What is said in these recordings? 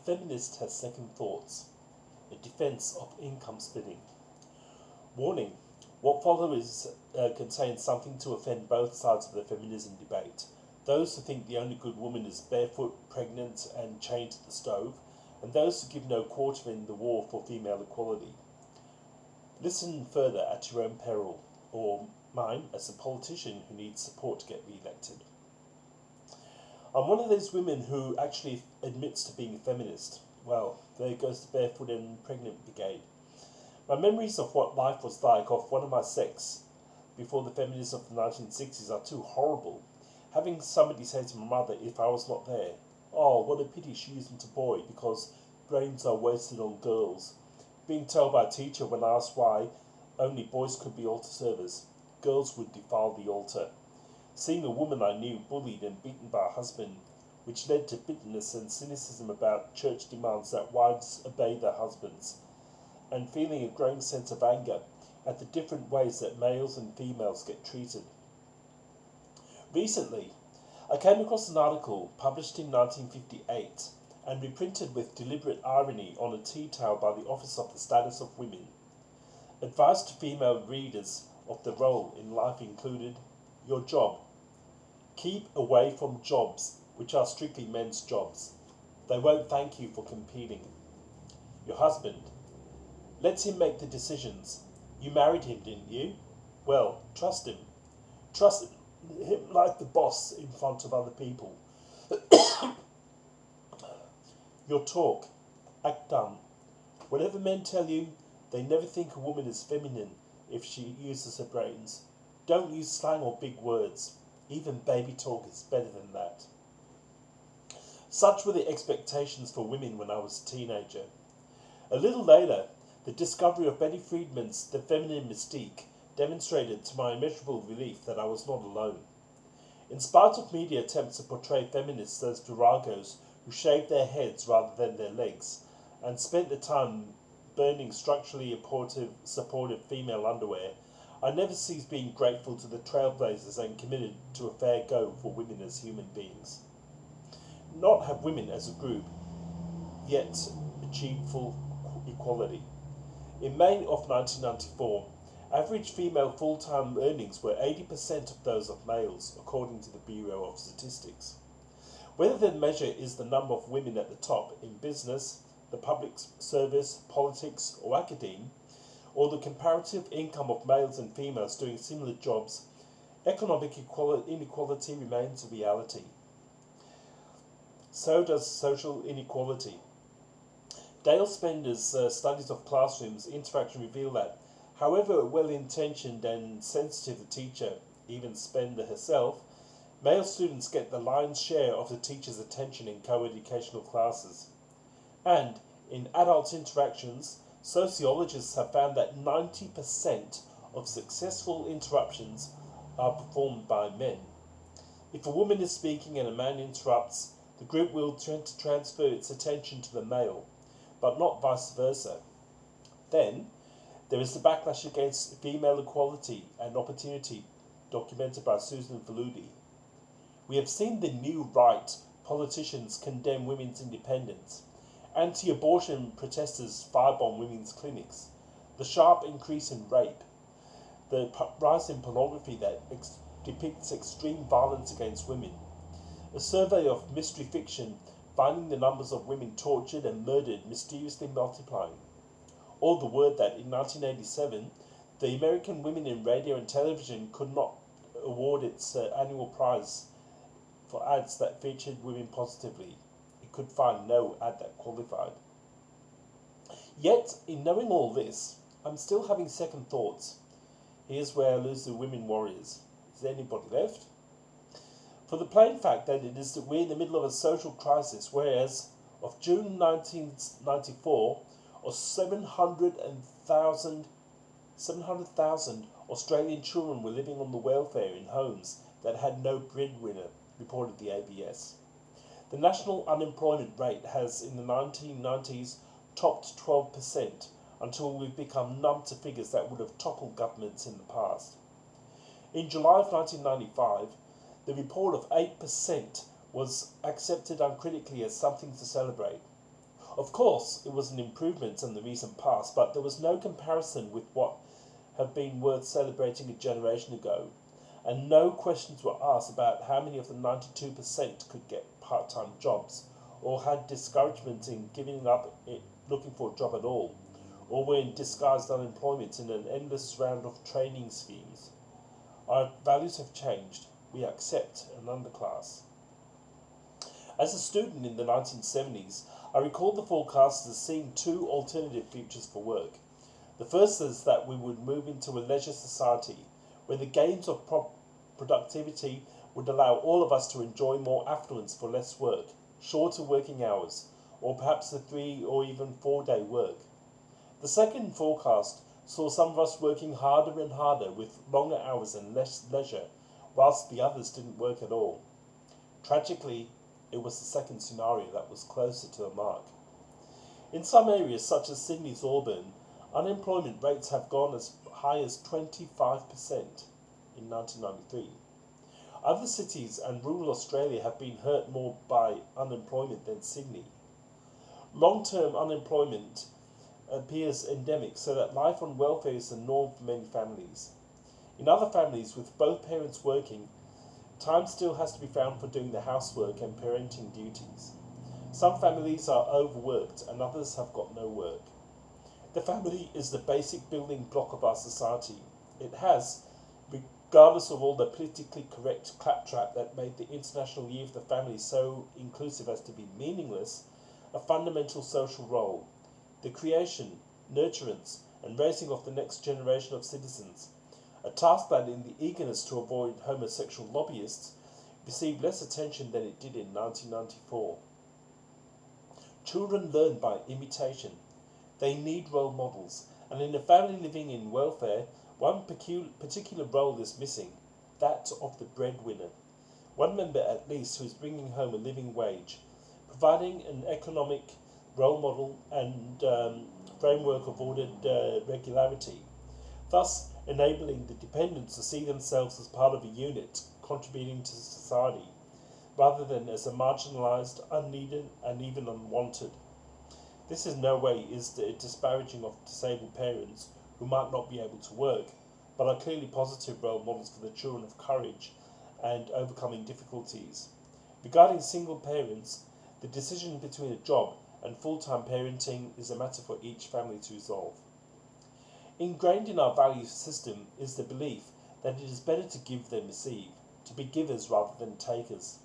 feminist has second thoughts. A defense of income splitting. Warning: what follows contains something to offend both sides of the feminism debate. Those who think the only good woman is barefoot, pregnant, and chained to the stove, and those who give no quarter in the war for female equality. Listen further at your own peril, or mine as a politician who needs support to get re-elected. I'm one of those women who actually admits to being a feminist. Well, there goes the barefoot and pregnant brigade. My memories of what life was like of one of my sex before the feminists of the 1960s are too horrible. Having somebody say to my mother if I was not there, "Oh, what a pity she isn't a boy because brains are wasted on girls." Being told by a teacher when asked why only boys could be altar servers, girls would defile the altar. Seeing a woman I knew bullied and beaten by a husband, which led to bitterness and cynicism about church demands that wives obey their husbands, and feeling a growing sense of anger at the different ways that males and females get treated. Recently, I came across an article published in 1958 and reprinted with deliberate irony on a tea towel by the Office of the Status of Women. Advice to female readers of the role in life included: your job. Keep away from jobs which are strictly men's jobs. They won't thank you for competing. Your husband. Let him make the decisions. You married him, didn't you? Well, trust him. Trust him like the boss in front of other people. Your talk. Act dumb. Whatever men tell you, they never think a woman is feminine if she uses her brains. Don't use slang or big words. Even baby talk is better than that. Such were the expectations for women when I was a teenager. A little later, the discovery of Betty Friedman's The Feminine Mystique demonstrated to my immeasurable relief that I was not alone. In spite of media attempts to portray feminists as viragos who shaved their heads rather than their legs, and spent the time burning structurally supportive female underwear, I never ceased being grateful to the trailblazers and committed to a fair go for women as human beings. Not have women as a group yet achieved full equality. In May of 1994, average female full-time earnings were 80% of those of males, according to the Bureau of Statistics. Whether the measure is the number of women at the top in business, the public service, politics, or academia, or the comparative income of males and females doing similar jobs, economic inequality remains a reality. So does social inequality. Dale Spender's studies of classrooms interaction reveal that, however well-intentioned and sensitive the teacher, even Spender herself, male students get the lion's share of the teacher's attention in co-educational classes. And in adult interactions, sociologists have found that 90% of successful interruptions are performed by men. If a woman is speaking and a man interrupts, the group will tend to transfer its attention to the male, but not vice versa. Then, there is the backlash against female equality and opportunity, documented by Susan Faludi. We have seen the new right politicians condemn women's independence, anti-abortion protesters firebomb women's clinics, the sharp increase in rape, the rise in pornography that depicts extreme violence against women, a survey of mystery fiction finding the numbers of women tortured and murdered mysteriously multiplying, or the word that in 1987 the American Women in Radio and Television could not award its annual prize for ads that featured women positively. It could find no ad that qualified. Yet, in knowing all this, I'm still having second thoughts. Here's where I lose the women warriors. Is there anybody left? For the plain fact that it is that we're in the middle of a social crisis, whereas of June 1994, or 700,000 Australian children were living on the welfare in homes that had no breadwinner, reported the ABS. The national unemployment rate has, in the 1990s, topped 12%, until we've become numb to figures that would have toppled governments in the past. In July of 1995, the report of 8% was accepted uncritically as something to celebrate. Of course, it was an improvement in the recent past, but there was no comparison with what had been worth celebrating a generation ago, and no questions were asked about how many of the 92% could get part-time jobs, or had discouragement in giving up looking for a job at all, or were in disguised unemployment in an endless round of training schemes. Our values have changed. We accept an underclass. As a student in the 1970s, I recall the forecasters seeing two alternative futures for work. The first is that we would move into a leisure society where the gains of productivity would allow all of us to enjoy more affluence for less work, shorter working hours, or perhaps a 3 or even 4 day work. The second forecast saw some of us working harder and harder with longer hours and less leisure, whilst the others didn't work at all. Tragically, it was the second scenario that was closer to the mark. In some areas, such as Sydney's Auburn, unemployment rates have gone as high as 25% in 1993. Other cities and rural Australia have been hurt more by unemployment than Sydney. Long-term unemployment appears endemic, so that life on welfare is the norm for many families. In other families with both parents working, time still has to be found for doing the housework and parenting duties. Some families are overworked and others have got no work. The family is the basic building block of our society. It has, regardless of all the politically correct claptrap that made the International Year of the Family so inclusive as to be meaningless, a fundamental social role. The creation, nurturance, and raising of the next generation of citizens, a task that, in the eagerness to avoid homosexual lobbyists, received less attention than it did in 1994. Children learn by imitation. They need role models, and in a family living in welfare, one particular role is missing, that of the breadwinner. One member at least who is bringing home a living wage, providing an economic role model and framework of ordered regularity, thus enabling the dependents to see themselves as part of a unit contributing to society, rather than as a marginalised, unneeded, and even unwanted. This in no way is disparaging of disabled parents who might not be able to work, but are clearly positive role models for the children of courage and overcoming difficulties. Regarding single parents, the decision between a job and full-time parenting is a matter for each family to resolve. Ingrained in our value system is the belief that it is better to give than receive, to be givers rather than takers.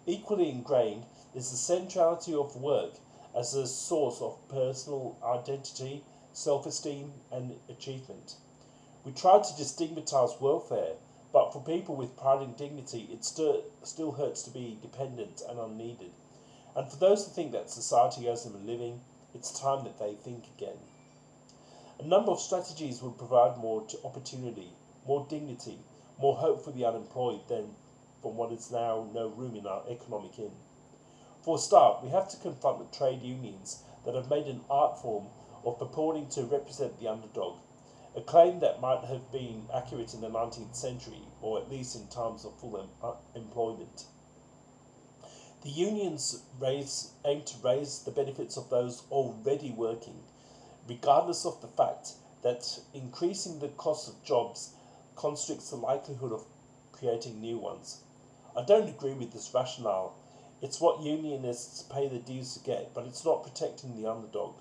Equally ingrained is the centrality of work as a source of personal identity, self-esteem, and achievement. We try to destigmatise welfare, but for people with pride and dignity, it still hurts to be dependent and unneeded. And for those who think that society owes them a living, it's time that they think again. A number of strategies would provide more opportunity, more dignity, more hope for the unemployed than from what is now no room in our economic inn. For a start, we have to confront the trade unions that have made an art form of purporting to represent the underdog, a claim that might have been accurate in the 19th century, or at least in times of full employment. The unions aim to raise the benefits of those already working, regardless of the fact that increasing the cost of jobs constricts the likelihood of creating new ones. I don't agree with this rationale. It's what unionists pay the dues to get, but it's not protecting the underdog.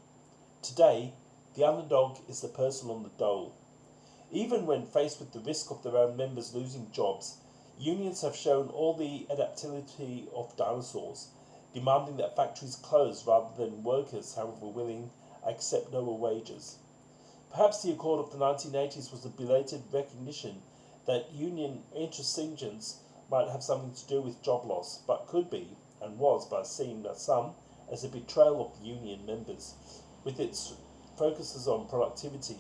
Today, the underdog is the person on the dole. Even when faced with the risk of their own members losing jobs, unions have shown all the adaptability of dinosaurs, demanding that factories close rather than workers, however willing, accept lower wages. Perhaps the Accord of the 1980s was a belated recognition that union intransigence might have something to do with job loss, but could be, and was by seen by some, as a betrayal of the union members, with its focuses on productivity,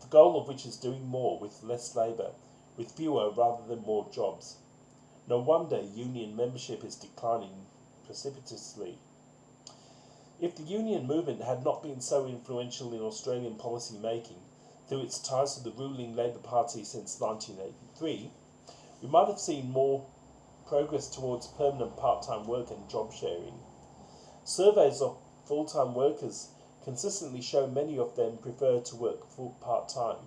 the goal of which is doing more with less labour, with fewer rather than more jobs. No wonder union membership is declining precipitously. If the union movement had not been so influential in Australian policy making, through its ties to the ruling Labour Party since 1983, we might have seen more progress towards permanent part-time work and job sharing. Surveys full-time workers consistently show many of them prefer to work full part-time.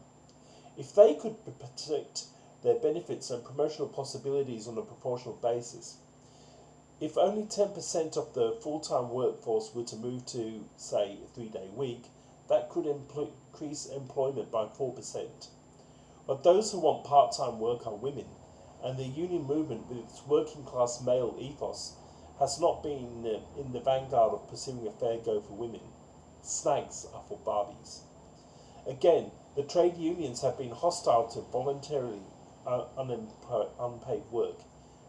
If they could protect their benefits and promotional possibilities on a proportional basis, if only 10% of the full-time workforce were to move to, say, a 3-day week, that could increase employment by 4%. But those who want part-time work are women, and the union movement with its working-class male ethos has not been in the vanguard of pursuing a fair go for women. Snags are for Barbies. Again, the trade unions have been hostile to voluntarily unpaid work.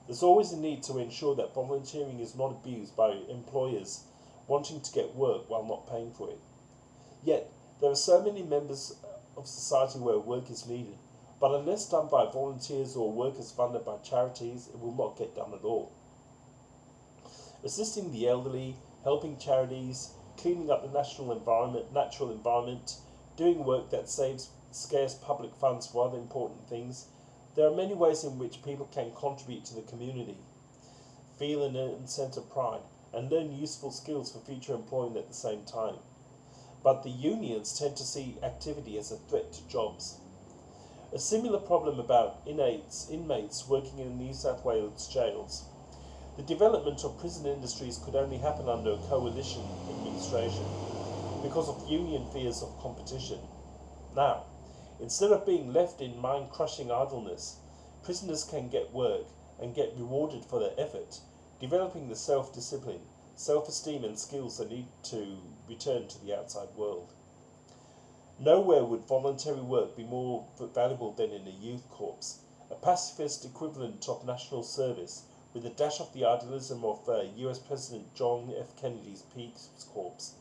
There's always a need to ensure that volunteering is not abused by employers wanting to get work while not paying for it. Yet, there are so many members of society where work is needed, but unless done by volunteers or workers funded by charities, it will not get done at all. Assisting the elderly, helping charities, cleaning up the natural environment, doing work that saves scarce public funds for other important things. There are many ways in which people can contribute to the community, feel an earned sense of pride, and learn useful skills for future employment at the same time. But the unions tend to see activity as a threat to jobs. A similar problem about inmates working in New South Wales jails. The development of prison industries could only happen under a coalition administration because of union fears of competition. Now, instead of being left in mind-crushing idleness, prisoners can get work and get rewarded for their effort, developing the self-discipline, self-esteem and skills they need to return to the outside world. Nowhere would voluntary work be more valuable than in a youth corps, a pacifist equivalent of national service, with a dash of the idealism of US President John F. Kennedy's Peace Corps.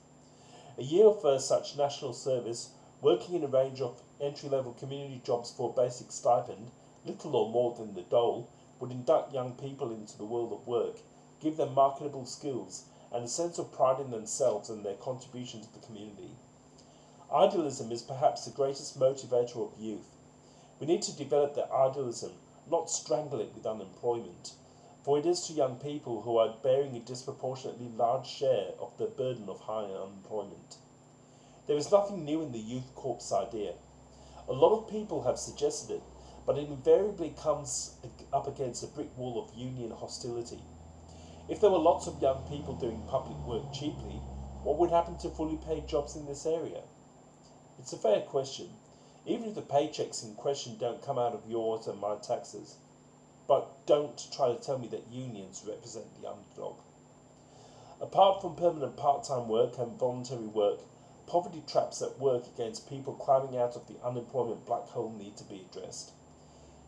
A year of such national service, working in a range of entry-level community jobs for a basic stipend, little or more than the dole, would induct young people into the world of work, give them marketable skills, and a sense of pride in themselves and their contribution to the community. Idealism is perhaps the greatest motivator of youth. We need to develop their idealism, not strangle it with unemployment, for it is to young people who are bearing a disproportionately large share of the burden of high unemployment. There is nothing new in the youth corps idea. A lot of people have suggested it, but it invariably comes up against a brick wall of union hostility. If there were lots of young people doing public work cheaply, what would happen to fully paid jobs in this area? It's a fair question, even if the paychecks in question don't come out of yours and my taxes. But don't try to tell me that unions represent the underdog. Apart from permanent part-time work and voluntary work, poverty traps at work against people climbing out of the unemployment black hole need to be addressed.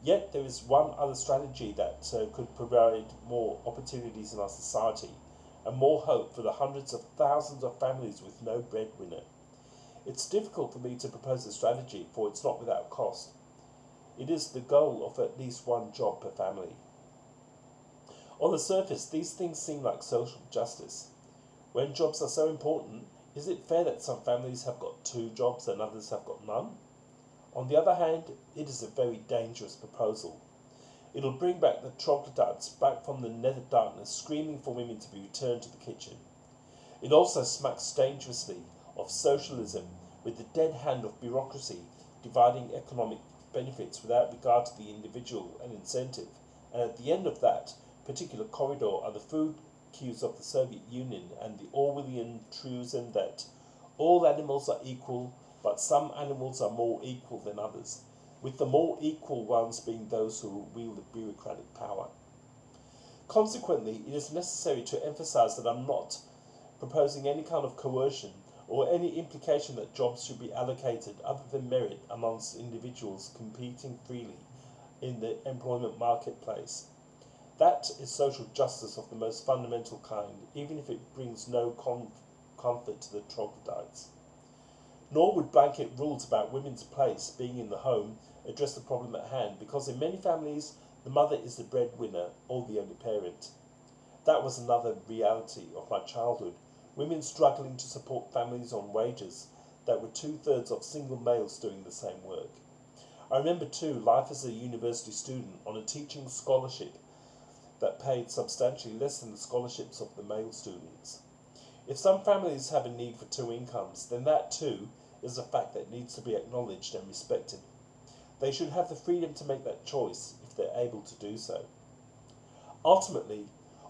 Yet there is one other strategy that could provide more opportunities in our society and more hope for the hundreds of thousands of families with no breadwinner. It's difficult for me to propose a strategy, for it's not without cost. It is the goal of at least one job per family. On the surface, these things seem like social justice. When jobs are so important, is it fair that some families have got 2 jobs and others have got none? On the other hand, it is a very dangerous proposal. It'll bring back the troglodytes back from the nether darkness, screaming for women to be returned to the kitchen. It also smacks dangerously of socialism, with the dead hand of bureaucracy dividing economic benefits without regard to the individual and incentive, and at the end of that particular corridor are the food queues of the Soviet Union and the Orwellian truism that all animals are equal, but some animals are more equal than others, with the more equal ones being those who wield the bureaucratic power. Consequently, it is necessary to emphasize that I'm not proposing any kind of coercion or any implication that jobs should be allocated other than merit amongst individuals competing freely in the employment marketplace. That is social justice of the most fundamental kind, even if it brings no comfort to the troglodytes. Nor would blanket rules about women's place being in the home address the problem at hand, because in many families the mother is the breadwinner or the only parent. That was another reality of my childhood. Women struggling to support families on wages that were 2/3 of single males doing the same work. I remember too life as a university student on a teaching scholarship that paid substantially less than the scholarships of the male students. If some families have a need for two incomes, then that too is a fact that needs to be acknowledged and respected. They should have the freedom to make that choice if they're able to do so. Ultimately,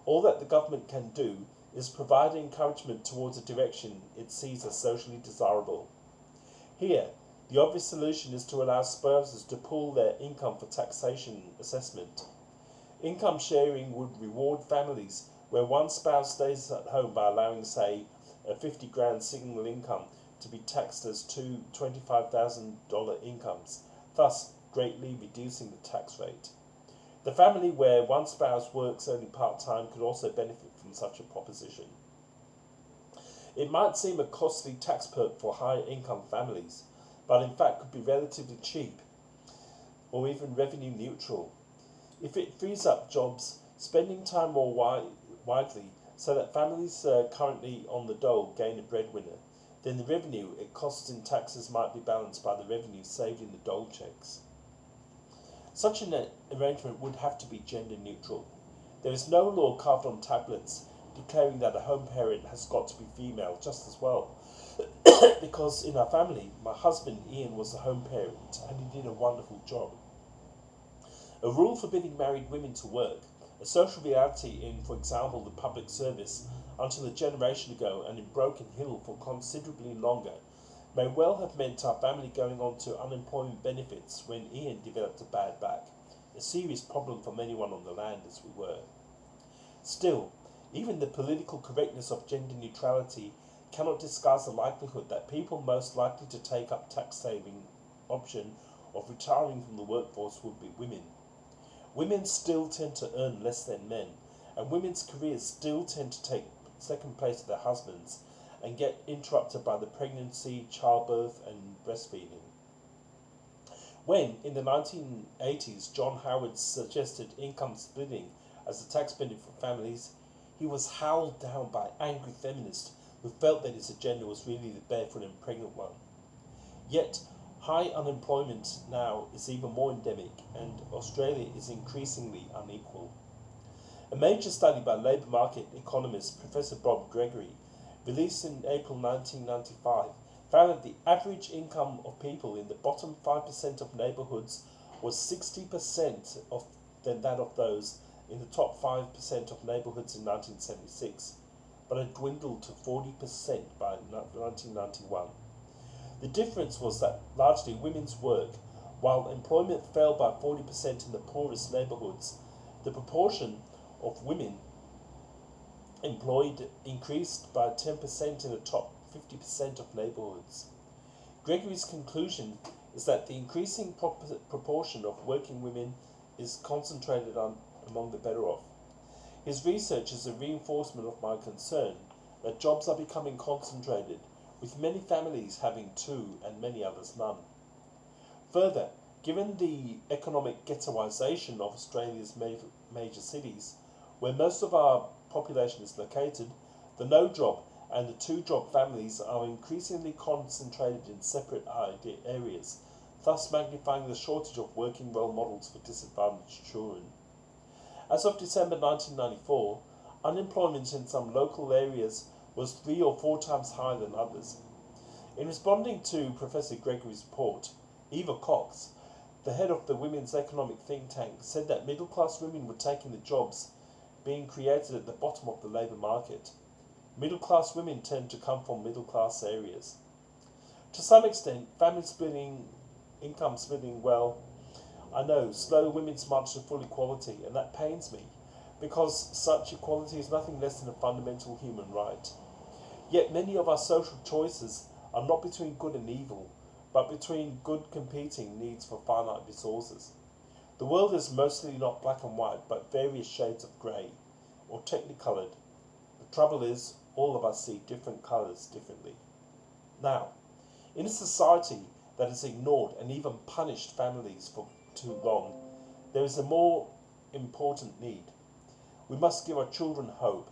all that the government can do is provide encouragement towards a direction it sees as socially desirable. Here, the obvious solution is to allow spouses to pool their income for taxation assessment. Income sharing would reward families where one spouse stays at home by allowing, say, a 50 grand single income to be taxed as two $25,000 incomes, thus greatly reducing the tax rate. The family where one spouse works only part-time could also benefit from such a proposition. It might seem a costly tax perk for higher income families, but in fact could be relatively cheap or even revenue neutral. If it frees up jobs, spending time more widely so that families currently on the dole gain a breadwinner, then the revenue it costs in taxes might be balanced by the revenue saved in the dole checks. Such an arrangement would have to be gender neutral. There is no law carved on tablets declaring that a home parent has got to be female just as well. Because in our family, my husband Ian was a home parent and he did a wonderful job. A rule forbidding married women to work, a social reality in, for example, the public service until a generation ago and in Broken Hill for considerably longer, may well have meant our family going on to unemployment benefits when Ian developed a bad back, a serious problem for anyone on the land as we were. Still, even the political correctness of gender neutrality cannot disguise the likelihood that people most likely to take up tax-saving option of retiring from the workforce would be women. Women still tend to earn less than men, and women's careers still tend to take second place to their husbands and get interrupted by the pregnancy, childbirth and breastfeeding. When, in the 1980s, John Howard suggested income splitting as a tax benefit for families, he was howled down by angry feminists who felt that his agenda was really the barefoot and pregnant one. Yet, high unemployment now is even more endemic, and Australia is increasingly unequal. A major study by labour market economist Professor Bob Gregory, released in April 1995, found that the average income of people in the bottom 5% of neighbourhoods was 60% than that of those in the top 5% of neighbourhoods in 1976, but had dwindled to 40% by 1991. The difference was that largely women's work, while employment fell by 40% in the poorest neighbourhoods, the proportion of women employed increased by 10% in the top 50% of neighbourhoods. Gregory's conclusion is that the increasing proportion of working women is concentrated among the better off. His research is a reinforcement of my concern that jobs are becoming concentrated, with many families having two and many others none. Further, given the economic ghettoisation of Australia's major cities, where most of our population is located, the no-job and the two-job families are increasingly concentrated in separate areas, thus magnifying the shortage of working role models for disadvantaged children. As of December 1994, unemployment in some local areas was 3 or 4 times higher than others. In responding to Professor Gregory's report, Eva Cox, the head of the Women's Economic Think Tank, said that middle-class women were taking the jobs being created at the bottom of the labour market. Middle-class women tend to come from middle-class areas. To some extent, family splitting, income splitting, well, I know, slow women's march to full equality, and that pains me, because such equality is nothing less than a fundamental human right. Yet many of our social choices are not between good and evil, but between good competing needs for finite resources. The world is mostly not black and white, but various shades of grey, or technicoloured. The trouble is, all of us see different colours differently. Now, in a society that has ignored and even punished families for too long, there is a more important need. We must give our children hope,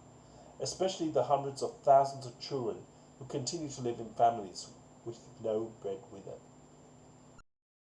especially the hundreds of thousands of children who continue to live in families with no breadwinner.